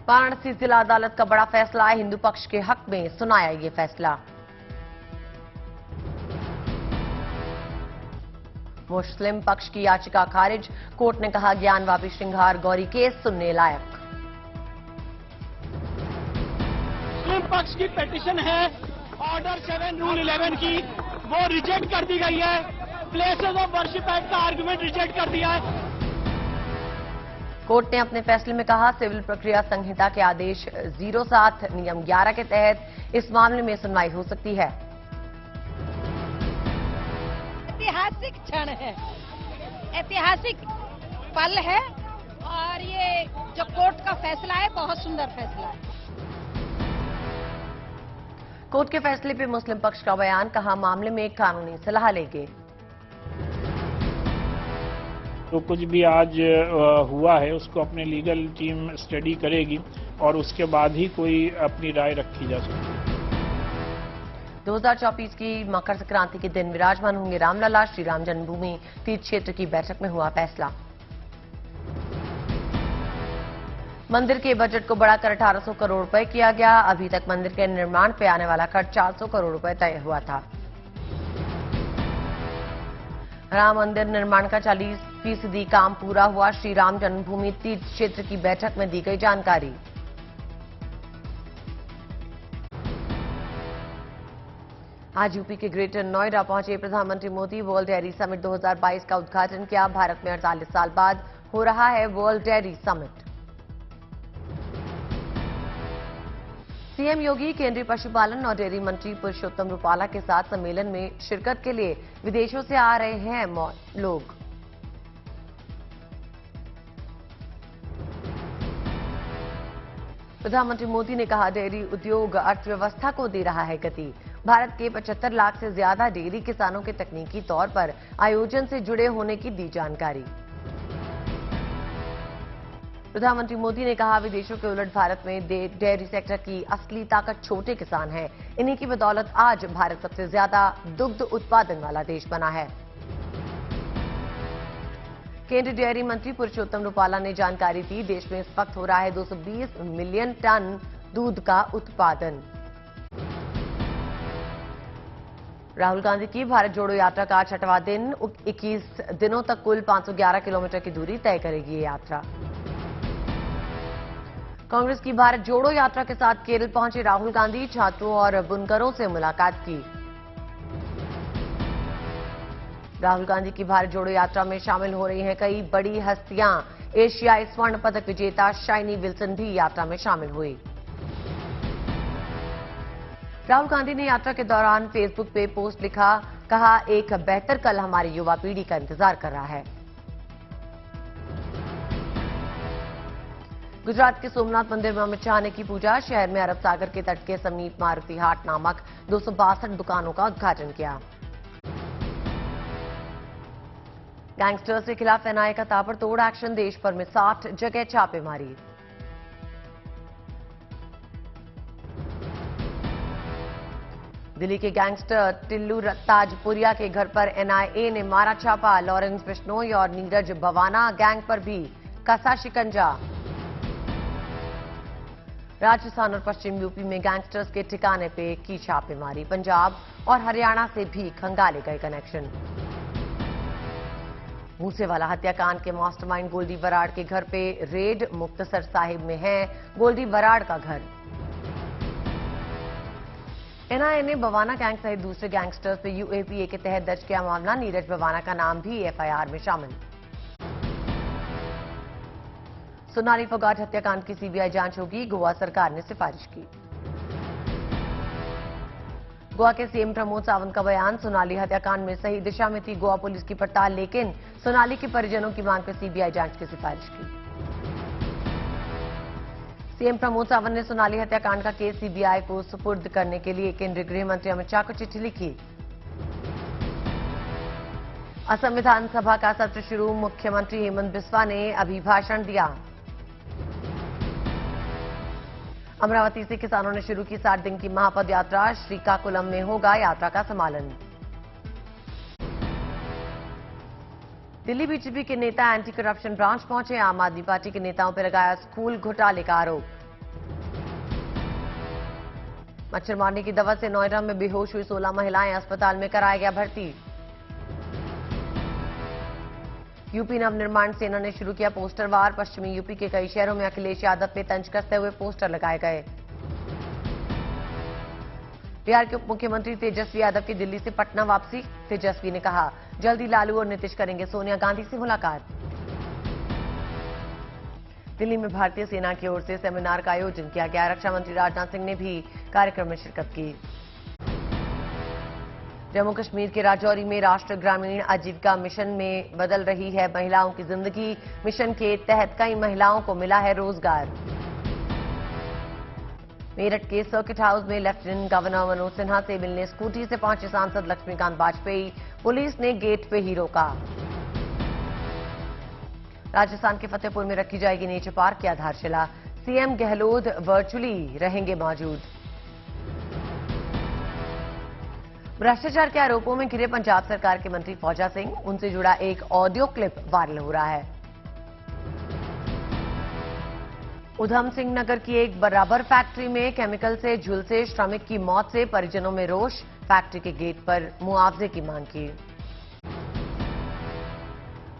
वाराणसी जिला अदालत का बड़ा फैसला, हिंदू पक्ष के हक में सुनाया ये फैसला। मुस्लिम पक्ष की याचिका खारिज, कोर्ट ने कहा ज्ञानवापी श्रृंगार गौरी केस सुनने लायक। मुस्लिम पक्ष की पिटीशन है ऑर्डर 7 रूल 11 की, वो रिजेक्ट कर दी गई है। प्लेसेस ऑफ वर्शिप एक्ट का आर्गुमेंट रिजेक्ट कर दिया है। कोर्ट ने अपने फैसले में कहा सिविल प्रक्रिया संहिता के आदेश 07 नियम 11 के तहत इस मामले में सुनवाई हो सकती है। ऐतिहासिक क्षण है, ऐतिहासिक पल है और ये जो कोर्ट का फैसला है बहुत सुंदर फैसला है। कोर्ट के फैसले पे मुस्लिम पक्ष का बयान, कहा मामले में कानूनी सलाह लेंगे। तो कुछ भी आज हुआ है उसको अपने लीगल टीम स्टडी करेगी और उसके बाद ही कोई अपनी राय रखी जा सकती है। 2024 की मकर संक्रांति के दिन विराजमान होंगे रामलला, श्री राम जन्मभूमि तीर्थ क्षेत्र की बैठक में हुआ फैसला। मंदिर के बजट को बढ़ाकर 1800 करोड़ रुपए किया गया। अभी तक मंदिर के निर्माण पे आने वाला खर्च 400 करोड़ रुपए तय हुआ था। राम मंदिर निर्माण का 40% काम पूरा हुआ, श्री राम जन्मभूमि तीर्थ क्षेत्र की बैठक में दी गई जानकारी। आज यूपी के ग्रेटर नोएडा पहुंचे प्रधानमंत्री मोदी, वर्ल्ड डेयरी समिट 2022 का उद्घाटन किया। भारत में 48 साल बाद हो रहा है वर्ल्ड डेयरी समिट। सीएम योगी केंद्रीय पशुपालन और डेयरी मंत्री पुरुषोत्तम रूपाला के साथ सम्मेलन में शिरकत के लिए विदेशों से आ रहे हैं लोग। प्रधानमंत्री मोदी ने कहा डेयरी उद्योग अर्थव्यवस्था को दे रहा है गति। भारत के 75 लाख से ज्यादा डेयरी किसानों के तकनीकी तौर पर आयोजन से जुड़े होने की दी जानकारी। प्रधानमंत्री मोदी ने कहा विदेशों के उलट भारत में डेयरी सेक्टर की असली ताकत छोटे किसान हैं। इन्हीं की बदौलत आज भारत सबसे ज्यादा दुग्ध उत्पादन वाला देश बना है। केंद्रीय डेयरी मंत्री पुरुषोत्तम रूपाला ने जानकारी दी, देश में इस वक्त हो रहा है 220 मिलियन टन दूध का उत्पादन। राहुल गांधी की भारत जोड़ो यात्रा का 6वां दिन, 21 दिनों तक कुल 511 किलोमीटर की दूरी तय करेगी ये यात्रा। कांग्रेस की भारत जोड़ो यात्रा के साथ केरल पहुंचे राहुल गांधी, छात्रों और बुनकरों से मुलाकात की। राहुल गांधी की भारत जोड़ो यात्रा में शामिल हो रही हैं कई बड़ी हस्तियां। एशियाई स्वर्ण पदक विजेता शाइनी विल्सन भी यात्रा में शामिल हुई। राहुल गांधी ने यात्रा के दौरान फेसबुक पे पोस्ट लिखा, कहा एक बेहतर कल हमारी युवा पीढ़ी का इंतजार कर रहा है। गुजरात के सोमनाथ मंदिर में अमित शाह ने की पूजा। शहर में अरब सागर के तट के समीप मारुति हाट नामक 262 दुकानों का उद्घाटन किया। गैंगस्टर्स के खिलाफ एनआईए का ताबड़तोड़ एक्शन, देश भर में 60 जगह छापेमारी। दिल्ली के गैंगस्टर टिल्लू ताजपुरिया के घर पर एनआईए ने मारा छापा। लॉरेंस बिश्नोई और नीरज भवाना गैंग पर भी कसा शिकंजा। राजस्थान और पश्चिम यूपी में गैंगस्टर्स के ठिकाने पे की छापेमारी। पंजाब और हरियाणा से भी खंगाले गए कनेक्शन। मूसेवाला हत्याकांड के मास्टरमाइंड गोल्डी बराड़ के घर पे रेड, मुक्तसर साहिब में है गोल्डी बराड़ का घर। एनआईए ने बवाना गैंग सहित दूसरे गैंगस्टर्स पे यूएपीए के तहत दर्ज किया मामला। नीरज बवाना का नाम भी एफआईआर में शामिल। सोनाली फोगाट हत्याकांड की सीबीआई जांच होगी, गोवा सरकार ने सिफारिश की। गोवा के सीएम प्रमोद सावंत का बयान, सोनाली हत्याकांड में सही दिशा में थी गोवा पुलिस की पड़ताल, लेकिन सोनाली के परिजनों की मांग पर सीबीआई जांच की सिफारिश की। सीएम प्रमोद सावंत ने सोनाली हत्याकांड का केस सीबीआई को सुपुर्द करने के लिए केंद्रीय गृह मंत्री अमित शाह को चिट्ठी लिखी। असम विधानसभा का सत्र शुरू, मुख्यमंत्री हेमंत बिस्वा ने अभिभाषण दिया। अमरावती से किसानों ने शुरू की 60 दिन की महापद यात्रा, श्रीकाकुलम में होगा यात्रा का समापन। दिल्ली बीजेपी के नेता एंटी करप्शन ब्रांच पहुंचे। आम आदमी पार्टी के नेताओं पर लगाया स्कूल घोटाले का आरोप। मच्छर मारने की दवा से नोएडा में बेहोश हुई 16 महिलाएं, अस्पताल में कराया गया भर्ती। यूपी नवनिर्माण सेना ने शुरू किया पोस्टर वार। पश्चिमी यूपी के कई शहरों में अखिलेश यादव पे तंज कसते हुए पोस्टर लगाए गए। बिहार के उप मुख्यमंत्री तेजस्वी यादव की दिल्ली से पटना वापसी। तेजस्वी ने कहा, जल्दी लालू और नीतीश करेंगे सोनिया गांधी से मुलाकात। दिल्ली में भारतीय सेना की ओर से सेमिनार का आयोजन किया गया। रक्षा मंत्री राजनाथ सिंह ने भी कार्यक्रम में शिरकत की। जम्मू कश्मीर के राजौरी में राष्ट्रीय ग्रामीण आजीविका मिशन में बदल रही है महिलाओं की जिंदगी। मिशन के तहत कई महिलाओं को मिला है रोजगार। मेरठ के सर्किट हाउस में लेफ्टिनेंट गवर्नर मनोज सिन्हा से मिलने स्कूटी से पहुंचे सांसद लक्ष्मीकांत वाजपेयी। पुलिस ने गेट पे ही रोका। राजस्थान के फतेहपुर में रखी जाएगी नेचर पार्क की आधारशिला। सीएम गहलोत वर्चुअली रहेंगे मौजूद। भ्रष्टाचार के आरोपों में घिरे पंजाब सरकार के मंत्री फौजा सिंह, उनसे जुड़ा एक ऑडियो क्लिप वायरल हो रहा है। उधम सिंह नगर की एक बराबर फैक्ट्री में केमिकल से झुलसे श्रमिक की मौत से परिजनों में रोष। फैक्ट्री के गेट पर मुआवजे की मांग की।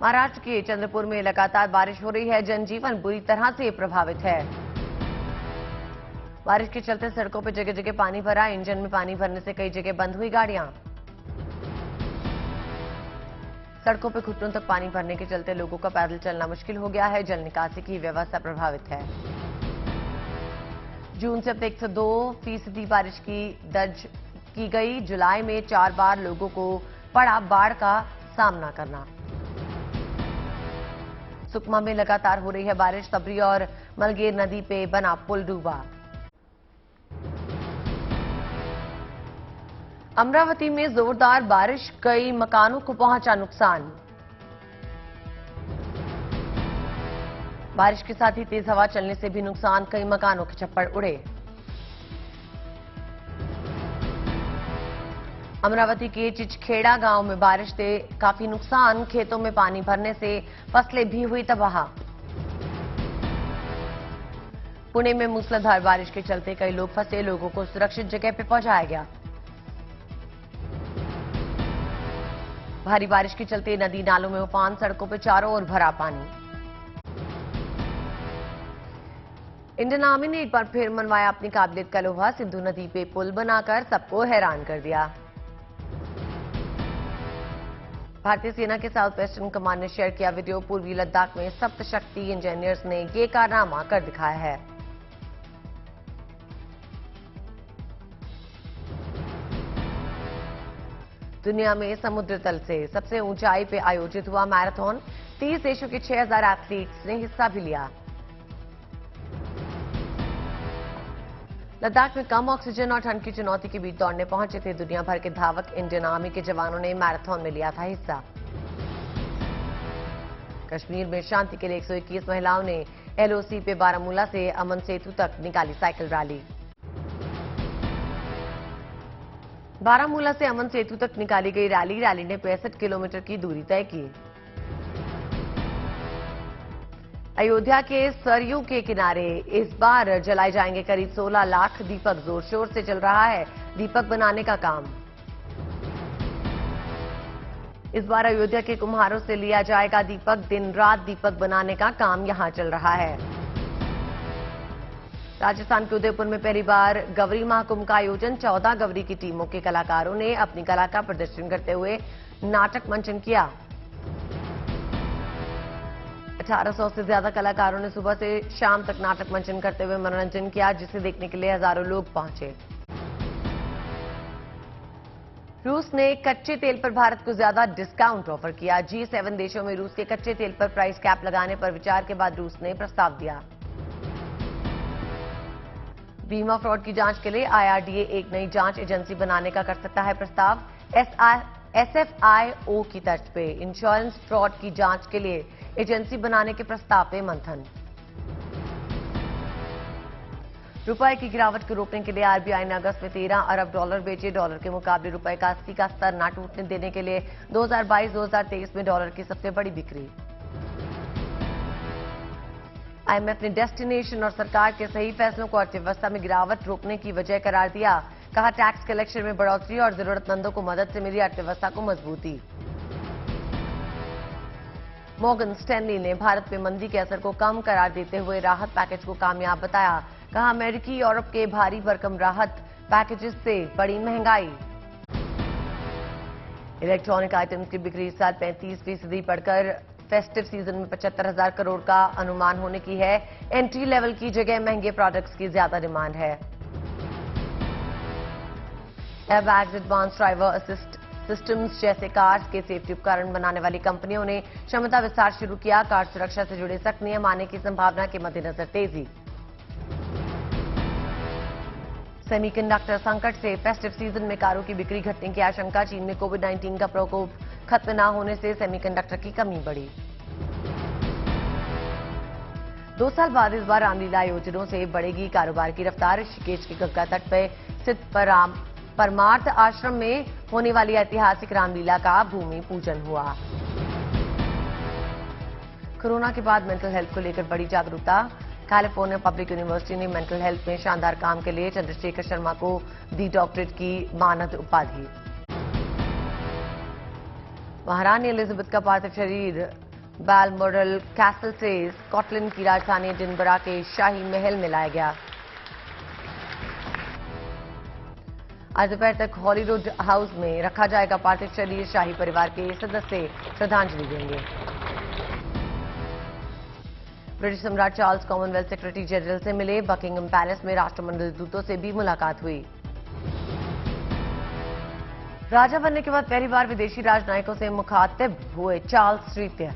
महाराष्ट्र के चंद्रपुर में लगातार बारिश हो रही है। जनजीवन बुरी तरह से प्रभावित है। बारिश के चलते सड़कों पर जगह जगह पानी भरा। इंजन में पानी भरने से कई जगह बंद हुई गाड़ियां। सड़कों पर घुटनों तक पानी भरने के चलते लोगों का पैदल चलना मुश्किल हो गया है। जल निकासी की व्यवस्था प्रभावित है। जून से अब तक 102% बारिश की दर्ज की गई। जुलाई में 4 बार लोगों को पड़ा बाढ़ का सामना करना। सुकमा में लगातार हो रही है बारिश। सबरी और मलगेर नदी पे बना पुल डूबा। अमरावती में जोरदार बारिश, कई मकानों को पहुंचा नुकसान। बारिश के साथ ही तेज हवा चलने से भी नुकसान, कई मकानों के छप्पर उड़े। अमरावती के चिचखेड़ा गांव में बारिश से काफी नुकसान, खेतों में पानी भरने से फसलें भी हुई तबाह। पुणे में मूसलाधार बारिश के चलते कई लोग फंसे, लोगों को सुरक्षित जगह पर पहुंचाया गया। भारी बारिश के चलते नदी नालों में उफान, सड़कों पर चारों ओर भरा पानी। इंडियन आर्मी ने एक बार फिर मनवाया अपनी काबिलियत का लोहा। सिंधु नदी पे पुल बनाकर सबको हैरान कर दिया। भारतीय सेना के साउथ वेस्टर्न कमांड ने शेयर किया वीडियो। पूर्वी लद्दाख में सप्तशक्ति इंजीनियर्स ने ये कारनामा कर दिखाया है। दुनिया में समुद्र तल से सबसे ऊंचाई पे आयोजित हुआ मैराथन। 30 देशों के 6000 एथलीट्स ने हिस्सा भी लिया। लद्दाख में कम ऑक्सीजन और ठंड की चुनौती के बीच दौड़ने पहुंचे थे दुनिया भर के धावक। इंडियन आर्मी के जवानों ने मैराथन में लिया था हिस्सा। कश्मीर में शांति के लिए 121 महिलाओं ने एलओसी पे बारामूला से अमन सेतु तक निकाली साइकिल रैली। बारामूला से अमन सेतु तक निकाली गई रैली ने 65 किलोमीटर की दूरी तय की। अयोध्या के सरयू के किनारे इस बार जलाए जाएंगे करीब 16 लाख दीपक। जोर शोर से चल रहा है दीपक बनाने का काम। इस बार अयोध्या के कुम्हारों से लिया जाएगा दीपक। दिन रात दीपक बनाने का काम यहां चल रहा है। राजस्थान के उदयपुर में पहली बार गौरी महाकुंभ का आयोजन। 14 गौरी की टीमों के कलाकारों ने अपनी कला का प्रदर्शन करते हुए नाटक मंचन किया। 1800 से ज्यादा कलाकारों ने सुबह से शाम तक नाटक मंचन करते हुए मनोरंजन किया, जिसे देखने के लिए हजारों लोग पहुंचे। रूस ने कच्चे तेल पर भारत को ज्यादा डिस्काउंट ऑफर किया। G7 देशों में रूस के कच्चे तेल पर प्राइस कैप लगाने पर विचार के बाद रूस ने प्रस्ताव दिया। बीमा फ्रॉड की जांच के लिए IRDA एक नई जांच एजेंसी बनाने का कर सकता है प्रस्ताव। SFIO की तर्ज पे इंश्योरेंस फ्रॉड की जांच के लिए एजेंसी बनाने के प्रस्ताव पे मंथन। रुपए की गिरावट को रोकने के लिए RBI ने अगस्त में 13 अरब डॉलर बेचे। डॉलर के मुकाबले रुपए का 80 का स्तर न टूटने देने के लिए 2022-2023 में डॉलर की सबसे बड़ी बिक्री। आईएमएफ ने डेस्टिनेशन और सरकार के सही फैसलों को अर्थव्यवस्था में गिरावट रोकने की वजह करार दिया। कहा, टैक्स कलेक्शन में बढ़ोतरी और जरूरतमंदों को मदद से मिली अर्थव्यवस्था को मजबूती। मॉर्गन स्टैनली ने भारत में मंदी के असर को कम करार देते हुए राहत पैकेज को कामयाब बताया। कहा, अमेरिकी यूरोप के भारी भरकम राहत पैकेजेस से बड़ी महंगाई। इलेक्ट्रॉनिक आइटम्स की बिक्री इस साल 35% बढ़कर फेस्टिव सीजन में 75,000 करोड़ का अनुमान होने की है। एंट्री लेवल की जगह महंगे प्रोडक्ट्स की ज्यादा डिमांड है। Airbags, advance driver assist systems जैसे कार्स के सेफ्टी उपकरण बनाने वाली कंपनियों ने क्षमता विस्तार शुरू किया। कार सुरक्षा से जुड़े सख्त नियम आने की संभावना के मद्देनजर तेजी। सेमीकंडक्टर संकट से फेस्टिव सीजन में कारों की बिक्री घटने की आशंका। चीन में कोविड-19 का प्रकोप खत्म न होने से सेमीकंडक्टर की कमी बढ़ी। 2 साल बाद इस बार रामलीला आयोजनों से बढ़ेगी कारोबार की रफ्तार। ऋषिकेश के गंगा तट पर स्थित परमार्थ आश्रम में होने वाली ऐतिहासिक रामलीला का भूमि पूजन हुआ। कोरोना के बाद मेंटल हेल्थ को लेकर बड़ी जागरूकता। कैलिफोर्निया पब्लिक यूनिवर्सिटी ने मेंटल हेल्थ में शानदार काम के लिए चंद्रशेखर शर्मा को दी डॉक्टरेट की मानद उपाधि। महारानी एलिजाबेथ का पार्थिव शरीर बैलमोरल कैसल से स्कॉटलैंड की राजधानी एडिनबरा के शाही महल में लाया गया। आज दोपहर तक हॉलीवुड हाउस में रखा जाएगा पार्थिव शरीर। शाही परिवार के सदस्य श्रद्धांजलि देंगे। ब्रिटिश सम्राट चार्ल्स कॉमनवेल्थ सेक्रेटरी जनरल से मिले। बकिंगम पैलेस में राष्ट्रमंडल दूतों से भी मुलाकात हुई। राजा बनने के बाद पहली बार विदेशी राजनयिकों से मुखातिब हुए चार्ल्स तृतीय।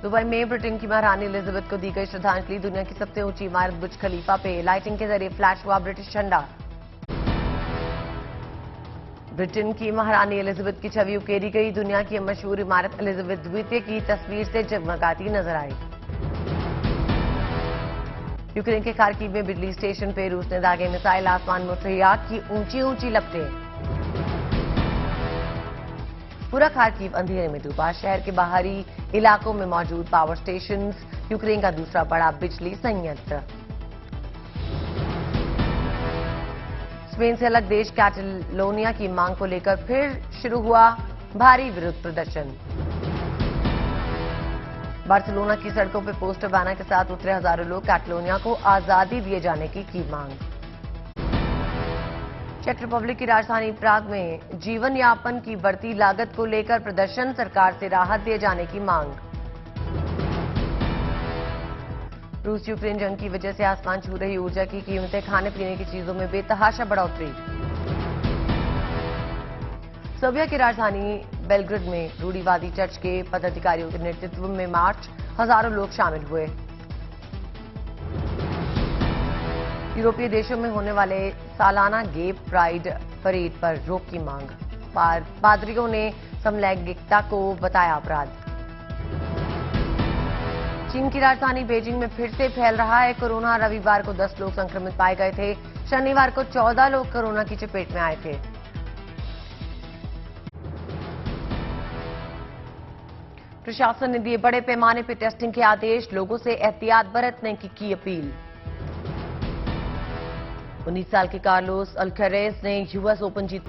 दुबई में ब्रिटेन की महारानी एलिजाबेथ को दी गई श्रद्धांजलि। दुनिया की सबसे ऊंची इमारत बुर्ज खलीफा पे लाइटिंग के जरिए फ्लैश हुआ ब्रिटिश झंडा। ब्रिटेन की महारानी एलिजाबेथ की छवि उकेरी गई। दुनिया की मशहूर इमारत एलिजाबेथ द्वितीय की तस्वीर से जगमगाती नजर आई। यूक्रेन के खार्किव में बिजली स्टेशन पे रूस ने दागे मिसाइल। आसमान में उठ रही आग की ऊंची ऊंची लपटें। पूरा खार्किव अंधेरे में डूबा। शहर के बाहरी इलाकों में मौजूद पावर स्टेशंस यूक्रेन का दूसरा बड़ा बिजली संयंत्र। स्पेन से अलग देश कैटलोनिया की मांग को लेकर फिर शुरू हुआ भारी विरोध प्रदर्शन। बार्सिलोना की सड़कों पर पोस्टर बैनर के साथ उतरे हजारों लोग। कैटलोनिया को आजादी दिए जाने की मांग। चेक रिपब्लिक की राजधानी प्राग में जीवन यापन की बढ़ती लागत को लेकर प्रदर्शन। सरकार से राहत दिए जाने की मांग। रूस यूक्रेन जंग की वजह से आसमान छू रही ऊर्जा की कीमतें। खाने पीने की चीजों में बेतहाशा बढ़ोतरी। सर्बिया की राजधानी बेलग्रेड में रूढ़िवादी चर्च के पदाधिकारियों के नेतृत्व में मार्च। हजारों लोग शामिल हुए। यूरोपीय देशों में होने वाले सालाना गे प्राइड परेड पर रोक की मांग। पादरियों ने समलैंगिकता को बताया अपराध। चीन की राजधानी बीजिंग में फिर से फैल रहा है कोरोना। रविवार को 10 लोग संक्रमित पाए गए थे। शनिवार को 14 लोग कोरोना की चपेट में आए थे। प्रशासन ने दिए बड़े पैमाने पर टेस्टिंग के आदेश। लोगों से एहतियात बरतने की अपील। 19 साल के कार्लोस अल्करेज ने यूएस ओपन जीत